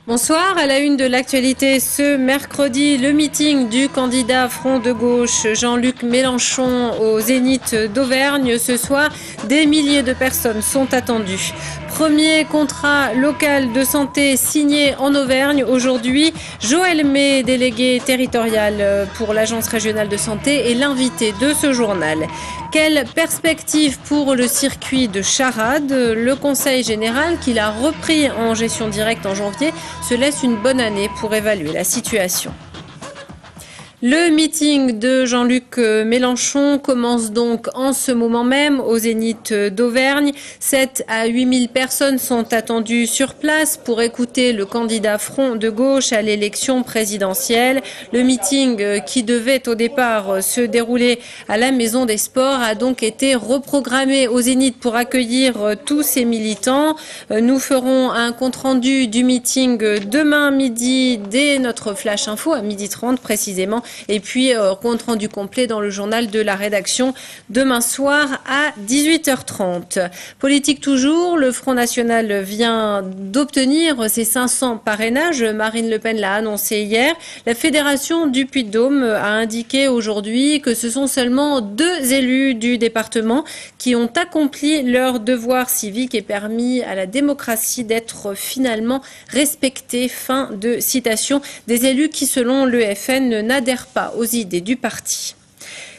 Bonsoir, à la une de l'actualité ce mercredi, le meeting du candidat Front de Gauche Jean-Luc Mélenchon au Zénith d'Auvergne. Ce soir, des milliers de personnes sont attendues. Premier contrat local de santé signé en Auvergne aujourd'hui. Joël May, délégué territorial pour l'Agence régionale de santé, est l'invité de ce journal. Quelle perspective pour le circuit de Charade? Le Conseil général, qu'il a repris en gestion directe en janvier, se laisse une bonne année pour évaluer la situation. Le meeting de Jean-Luc Mélenchon commence donc en ce moment même au Zénith d'Auvergne. 7 à 8 000 personnes sont attendues sur place pour écouter le candidat Front de Gauche à l'élection présidentielle. Le meeting qui devait au départ se dérouler à la Maison des Sports a donc été reprogrammé au Zénith pour accueillir tous ces militants. Nous ferons un compte-rendu du meeting demain midi dès notre Flash Info à 12h30 précisément. Et puis, compte rendu complet dans le journal de la rédaction demain soir à 18h30. Politique toujours, le Front National vient d'obtenir ses 500 parrainages. Marine Le Pen l'a annoncé hier. La Fédération du Puy-de-Dôme a indiqué aujourd'hui que ce sont seulement 2 élus du département qui ont accompli leur devoir civique et permis à la démocratie d'être finalement respectée. Fin de citation. Des élus qui, selon l'EFN, n'adhèrent pas aux idées du parti.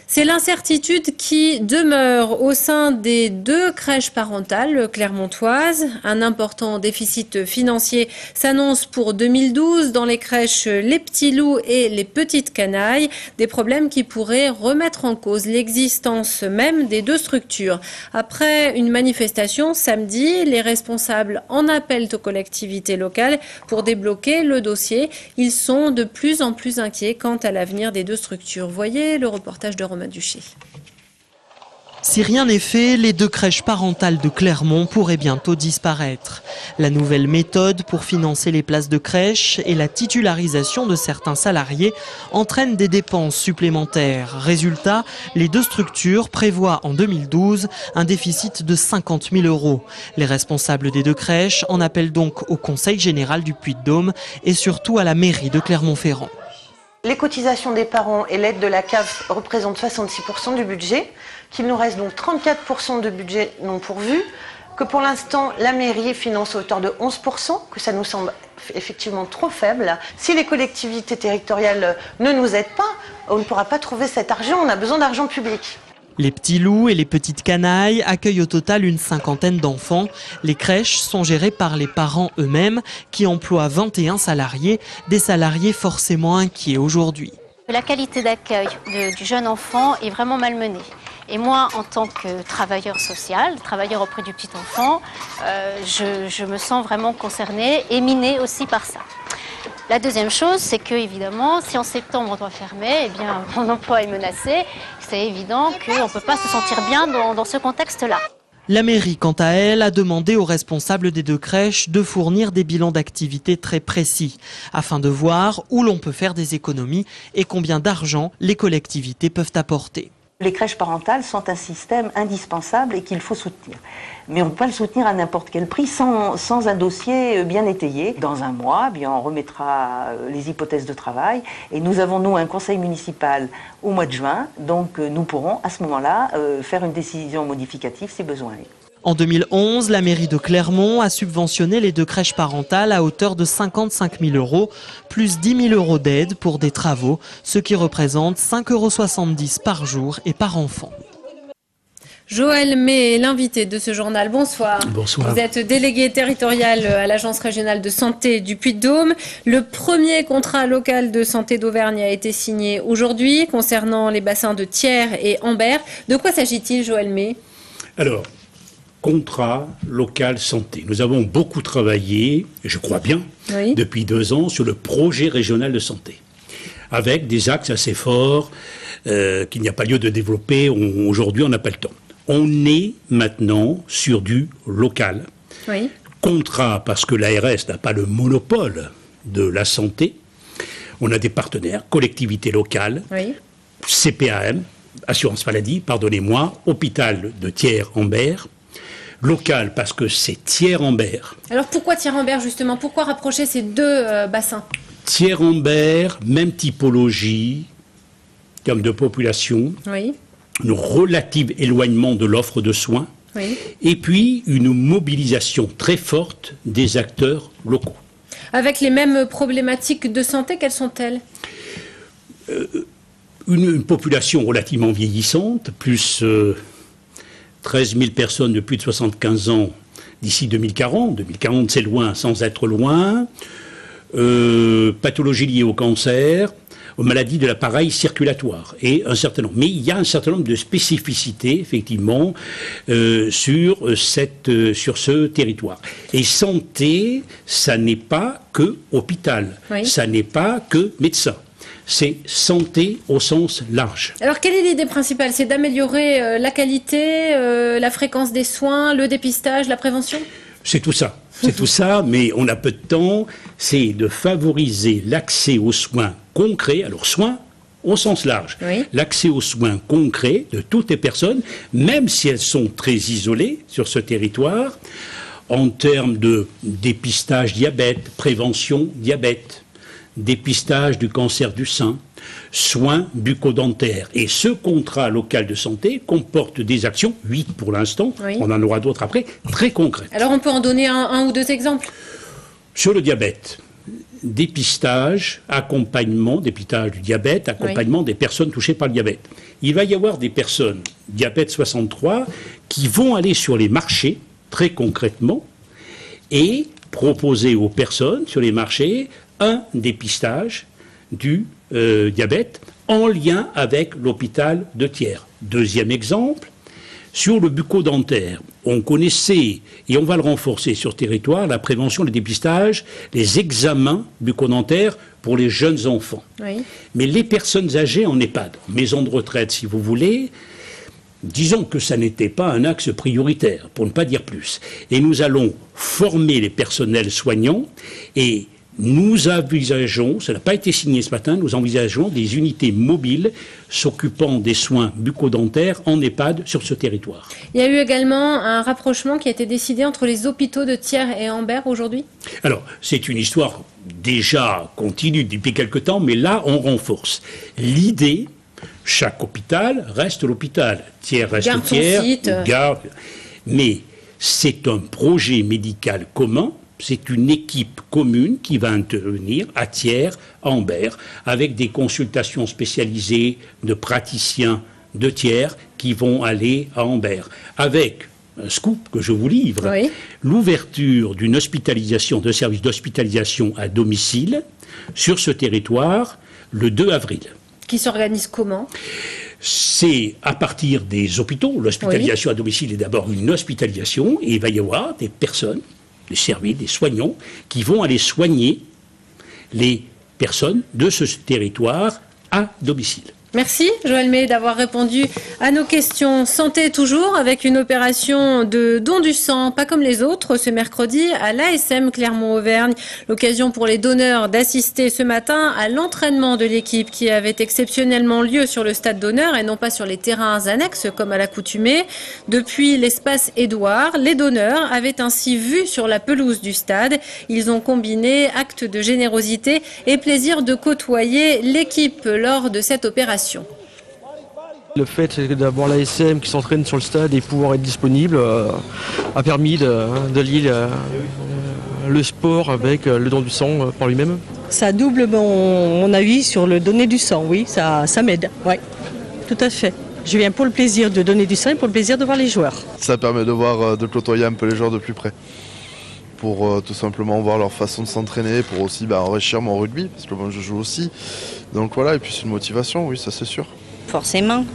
C'est l'incertitude qui demeure au sein des 2 crèches parentales clermontoises. Un important déficit financier s'annonce pour 2012 dans les crèches Les Petits Loups et Les Petites Canailles. Des problèmes qui pourraient remettre en cause l'existence même des 2 structures. Après une manifestation samedi, les responsables en appellent aux collectivités locales pour débloquer le dossier. Ils sont de plus en plus inquiets quant à l'avenir des 2 structures. Voyez le reportage de Romain Duché. Si rien n'est fait, les 2 crèches parentales de Clermont pourraient bientôt disparaître. La nouvelle méthode pour financer les places de crèche et la titularisation de certains salariés entraînent des dépenses supplémentaires. Résultat, les 2 structures prévoient en 2012 un déficit de 50 000 €. Les responsables des 2 crèches en appellent donc au Conseil général du Puy-de-Dôme et surtout à la mairie de Clermont-Ferrand. Les cotisations des parents et l'aide de la CAF représentent 66% du budget, qu'il nous reste donc 34% de budget non pourvu, que pour l'instant la mairie finance à hauteur de 11%, que ça nous semble effectivement trop faible. Si les collectivités territoriales ne nous aident pas, on ne pourra pas trouver cet argent, on a besoin d'argent public. Les Petits Loups et les Petites Canailles accueillent au total une 50aine d'enfants. Les crèches sont gérées par les parents eux-mêmes qui emploient 21 salariés, des salariés forcément inquiets aujourd'hui. La qualité d'accueil du jeune enfant est vraiment malmenée. Et moi, en tant que travailleur social, travailleur auprès du petit enfant, je me sens vraiment concernée et minée aussi par ça. La deuxième chose, c'est que évidemment, si en septembre on doit fermer, eh bien, mon emploi est menacé. C'est évident qu'on ne peut pas se sentir bien dans ce contexte-là. La mairie, quant à elle, a demandé aux responsables des 2 crèches de fournir des bilans d'activité très précis, afin de voir où l'on peut faire des économies et combien d'argent les collectivités peuvent apporter. Les crèches parentales sont un système indispensable et qu'il faut soutenir. Mais on ne peut pas le soutenir à n'importe quel prix sans un dossier bien étayé. Dans un mois, bien, on remettra les hypothèses de travail et nous avons, nous, un conseil municipal au mois de juin. Donc nous pourrons à ce moment-là faire une décision modificative si besoin est. En 2011, la mairie de Clermont a subventionné les 2 crèches parentales à hauteur de 55 000 €, plus 10 000 € d'aide pour des travaux, ce qui représente 5,70 € par jour et par enfant. Joël May est l'invité de ce journal. Bonsoir. Bonsoir. Vous êtes délégué territorial à l'Agence régionale de santé du Puy-de-Dôme. Le premier contrat local de santé d'Auvergne a été signé aujourd'hui concernant les bassins de Thiers et Ambert. De quoi s'agit-il, Joël May? Alors, contrat local santé. Nous avons beaucoup travaillé, je crois bien, depuis 2 ans sur le projet régional de santé, avec des axes assez forts qu'il n'y a pas lieu de développer. Aujourd'hui, on n'a pas le temps. On est maintenant sur du local. Contrat parce que l'ARS n'a pas le monopole de la santé. On a des partenaires, collectivités locales, Oui. CPAM, assurance maladie, pardonnez-moi, hôpital de Thiers-Ambert, local parce que c'est Thiers-Ambert. Alors pourquoi Thiers-Ambert justement? Pourquoi rapprocher ces deux bassins? Thiers-Ambert, même typologie, en termes de population, Oui. un relatif éloignement de l'offre de soins, Oui. et puis une mobilisation très forte des acteurs locaux. Avec les mêmes problématiques de santé, quelles sont-elles? Une population relativement vieillissante, plus 13 000 personnes de plus de 75 ans d'ici 2040. 2040, c'est loin sans être loin. Pathologies liées au cancer, aux maladies de l'appareil circulatoire et un certain nombre. Mais il y a un certain nombre de spécificités, effectivement, sur ce territoire. Et santé, ça n'est pas que hôpital, Oui. ça n'est pas que médecin. C'est santé au sens large. Alors quelle est l'idée principale? C'est d'améliorer la qualité, la fréquence des soins, le dépistage, la prévention? C'est tout ça. C'est tout ça, mais on a peu de temps. C'est de favoriser l'accès aux soins concrets. Alors, soins au sens large. Oui. L'accès aux soins concrets de toutes les personnes, même si elles sont très isolées sur ce territoire, en termes de dépistage diabète, prévention diabète, dépistage du cancer du sein, soins bucco-dentaires. Et ce contrat local de santé comporte des actions, 8 pour l'instant, Oui. on en aura d'autres après, très concrètes. Alors on peut en donner un ou deux exemples? Sur le diabète, dépistage, accompagnement, dépistage du diabète, accompagnement des personnes touchées par le diabète. Il va y avoir des personnes, diabète 63, qui vont aller sur les marchés, très concrètement, et proposer aux personnes sur les marchés un dépistage du diabète en lien avec l'hôpital de Thiers. Deuxième exemple, sur le bucco-dentaire, on connaissait, et on va le renforcer sur le territoire, la prévention, le dépistage, les examens bucco-dentaires pour les jeunes enfants. Oui. Mais les personnes âgées en EHPAD, maison de retraite si vous voulez, disons que ça n'était pas un axe prioritaire, pour ne pas dire plus. Et nous allons former les personnels soignants et nous envisageons, ça n'a pas été signé ce matin, nous envisageons des unités mobiles s'occupant des soins bucco-dentaires en EHPAD sur ce territoire. Il y a eu également un rapprochement qui a été décidé entre les hôpitaux de Thiers et Ambert aujourd'hui? Alors, c'est une histoire déjà continue depuis quelque temps, mais là, on renforce. L'idée, chaque hôpital reste l'hôpital. Thiers reste Garde son Thiers. site. Mais c'est un projet médical commun. C'est une équipe commune qui va intervenir à Thiers, à Ambert, avec des consultations spécialisées de praticiens de Thiers qui vont aller à Ambert. Avec un scoop que je vous livre, Oui. l'ouverture d'une hospitalisation, de services d'hospitalisation à domicile sur ce territoire le 2 avril. Qui s'organise comment? C'est à partir des hôpitaux. L'hospitalisation à domicile est d'abord une hospitalisation et il va y avoir des personnes, des services, des soignants, qui vont aller soigner les personnes de ce territoire à domicile. Merci Joël May d'avoir répondu à nos questions. Santé toujours avec une opération de don du sang, pas comme les autres, ce mercredi à l'ASM Clermont-Auvergne. L'occasion pour les donneurs d'assister ce matin à l'entraînement de l'équipe qui avait exceptionnellement lieu sur le stade d'honneur et non pas sur les terrains annexes comme à l'accoutumée. Depuis l'espace Édouard, les donneurs avaient ainsi vu sur la pelouse du stade. Ils ont combiné acte de générosité et plaisir de côtoyer l'équipe lors de cette opération. Le fait d'avoir l'ASM qui s'entraîne sur le stade et pouvoir être disponible a permis de lier le sport avec le don du sang par lui-même. Ça double mon avis sur le donner du sang, oui, ça m'aide, oui, tout à fait. Je viens pour le plaisir de donner du sang et pour le plaisir de voir les joueurs. Ça permet de côtoyer un peu les joueurs de plus près, pour tout simplement voir leur façon de s'entraîner, pour aussi enrichir mon rugby, parce que moi je joue aussi. Donc voilà, et puis c'est une motivation, oui, ça c'est sûr. Forcément,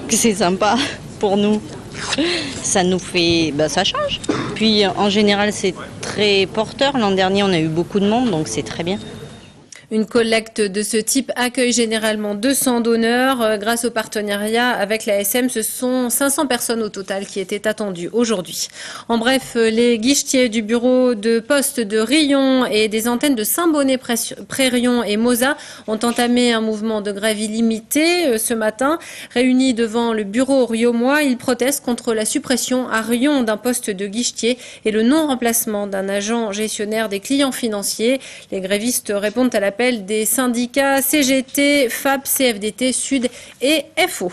que c'est sympa pour nous. Ça nous fait, ça change. Puis en général c'est très porteur. L'an dernier on a eu beaucoup de monde, donc c'est très bien. Une collecte de ce type accueille généralement 200 donneurs. Grâce au partenariat avec la SM, ce sont 500 personnes au total qui étaient attendues aujourd'hui. En bref, les guichetiers du bureau de poste de Riom et des antennes de Saint-Bonnet-Près-Riom et Moza ont entamé un mouvement de grève illimité ce matin. Réunis devant le bureau riomois, ils protestent contre la suppression à Riom d'un poste de guichetier et le non-remplacement d'un agent gestionnaire des clients financiers. Les grévistes répondent à l'appel des syndicats CGT, FAP, CFDT, Sud et FO.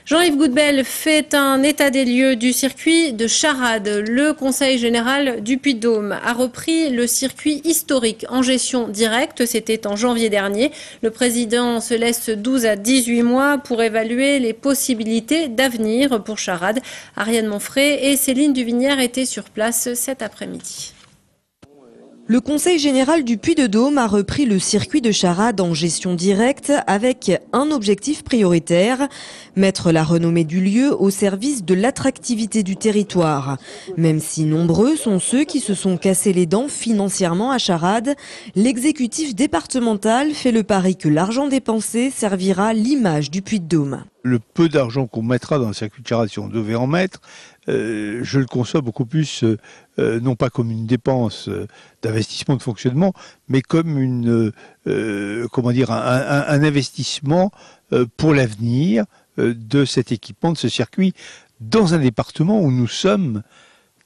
Jean-Yves Goudbel fait un état des lieux du circuit de Charade. Le Conseil général du Puy-de-Dôme a repris le circuit historique en gestion directe. C'était en janvier dernier. Le président se laisse 12 à 18 mois pour évaluer les possibilités d'avenir pour Charade. Ariane Monfray et Céline Duvinière étaient sur place cet après-midi. Le Conseil général du Puy-de-Dôme a repris le circuit de Charade en gestion directe avec un objectif prioritaire, mettre la renommée du lieu au service de l'attractivité du territoire. Même si nombreux sont ceux qui se sont cassés les dents financièrement à Charade, l'exécutif départemental fait le pari que l'argent dépensé servira l'image du Puy-de-Dôme. Le peu d'argent qu'on mettra dans le circuit de Charade, si on devait en mettre, je le conçois beaucoup plus, non pas comme une dépense d'investissement de fonctionnement, mais comme un investissement pour l'avenir de cet équipement, de ce circuit, dans un département où nous sommes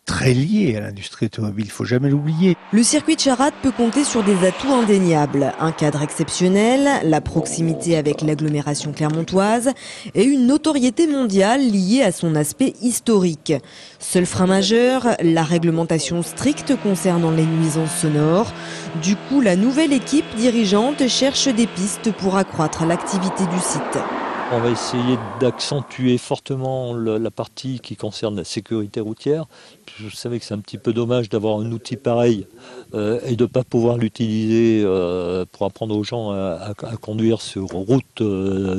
très liés à l'industrie automobile, il ne faut jamais l'oublier. Le circuit de Charade peut compter sur des atouts indéniables. Un cadre exceptionnel, la proximité avec l'agglomération clermontoise et une notoriété mondiale liée à son aspect historique. Seul frein majeur, la réglementation stricte concernant les nuisances sonores. Du coup, la nouvelle équipe dirigeante cherche des pistes pour accroître l'activité du site. On va essayer d'accentuer fortement la partie qui concerne la sécurité routière. Je savais que c'est un petit peu dommage d'avoir un outil pareil et de ne pas pouvoir l'utiliser pour apprendre aux gens à conduire sur route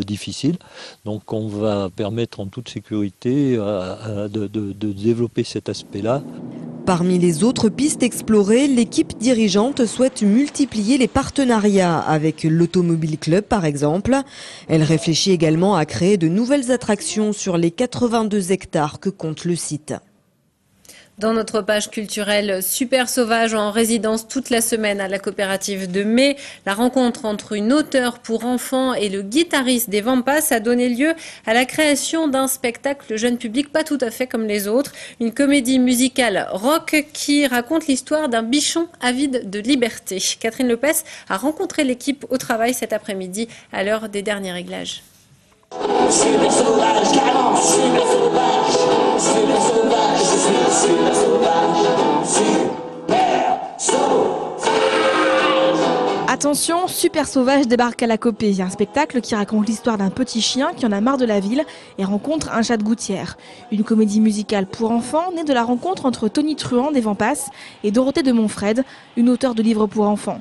difficile. Donc on va permettre en toute sécurité de développer cet aspect-là. Parmi les autres pistes explorées, l'équipe dirigeante souhaite multiplier les partenariats avec l'Automobile Club par exemple. Elle réfléchit également à créer de nouvelles attractions sur les 82 hectares que compte le site. Dans notre page culturelle, Super Sauvage en résidence toute la semaine à la coopérative de Mai. La rencontre entre une auteure pour enfants et le guitariste des Vampas a donné lieu à la création d'un spectacle jeune public pas tout à fait comme les autres. Une comédie musicale rock qui raconte l'histoire d'un bichon avide de liberté. Catherine Lepès a rencontré l'équipe au travail cet après-midi à l'heure des derniers réglages. Super sauvage, carrément, super sauvage, super sauvage, je suis super sauvage, super sauvage. Attention, Super Sauvage débarque à la Copé, un spectacle qui raconte l'histoire d'un petit chien qui en a marre de la ville et rencontre un chat de gouttière. Une comédie musicale pour enfants née de la rencontre entre Tony Truand des Vampas et Dorothée de Montfred, une auteure de livres pour enfants.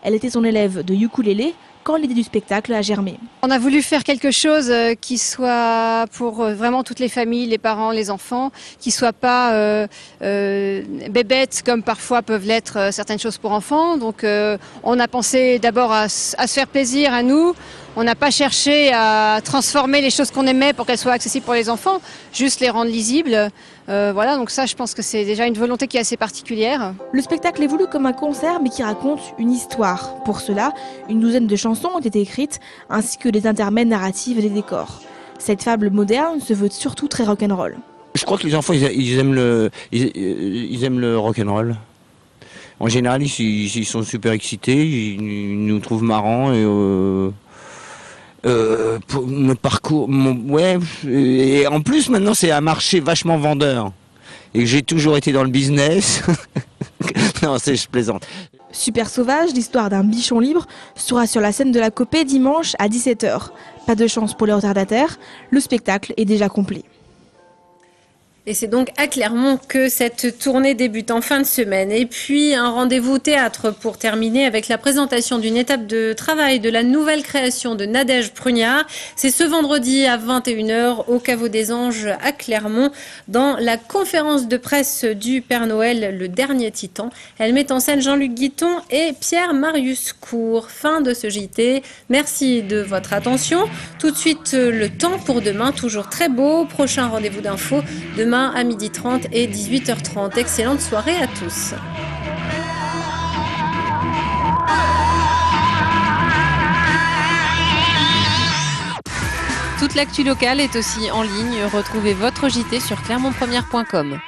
Elle était son élève de ukulélé quand l'idée du spectacle a germé. On a voulu faire quelque chose qui soit pour vraiment toutes les familles, les parents, les enfants, qui soit pas bébête comme parfois peuvent l'être certaines choses pour enfants. Donc on a pensé d'abord à se faire plaisir à nous. On n'a pas cherché à transformer les choses qu'on aimait pour qu'elles soient accessibles pour les enfants, juste les rendre lisibles. Voilà, donc ça je pense que c'est déjà une volonté qui est assez particulière. Le spectacle est voulu comme un concert mais qui raconte une histoire. Pour cela, une douzaine de chansons ont été écrites ainsi que des intermèdes narratifs et des décors. Cette fable moderne se veut surtout très rock'n'roll. Je crois que les enfants ils aiment le rock'n'roll. En général ils sont super excités, ils nous trouvent marrants et pour mon parcours, et en plus maintenant c'est un marché vachement vendeur et que j'ai toujours été dans le business. Non, je plaisante. Super Sauvage, l'histoire d'un bichon libre, sera sur la scène de la Copé dimanche à 17h. Pas de chance pour les retardataires, le spectacle est déjà complet. Et c'est donc à Clermont que cette tournée débute en fin de semaine. Et puis un rendez-vous théâtre pour terminer avec la présentation d'une étape de travail de la nouvelle création de Nadège Prugnard. C'est ce vendredi à 21h au Caveau des Anges à Clermont dans la conférence de presse du Père Noël, le dernier titan. Elle met en scène Jean-Luc Guiton et Pierre-Marius Cour. Fin de ce JT. Merci de votre attention. Tout de suite, le temps pour demain, toujours très beau. Prochain rendez-vous d'infos demain à 12h30 et 18h30. Excellente soirée à tous. Toute l'actu locale est aussi en ligne. Retrouvez votre JT sur clermontpremière.com.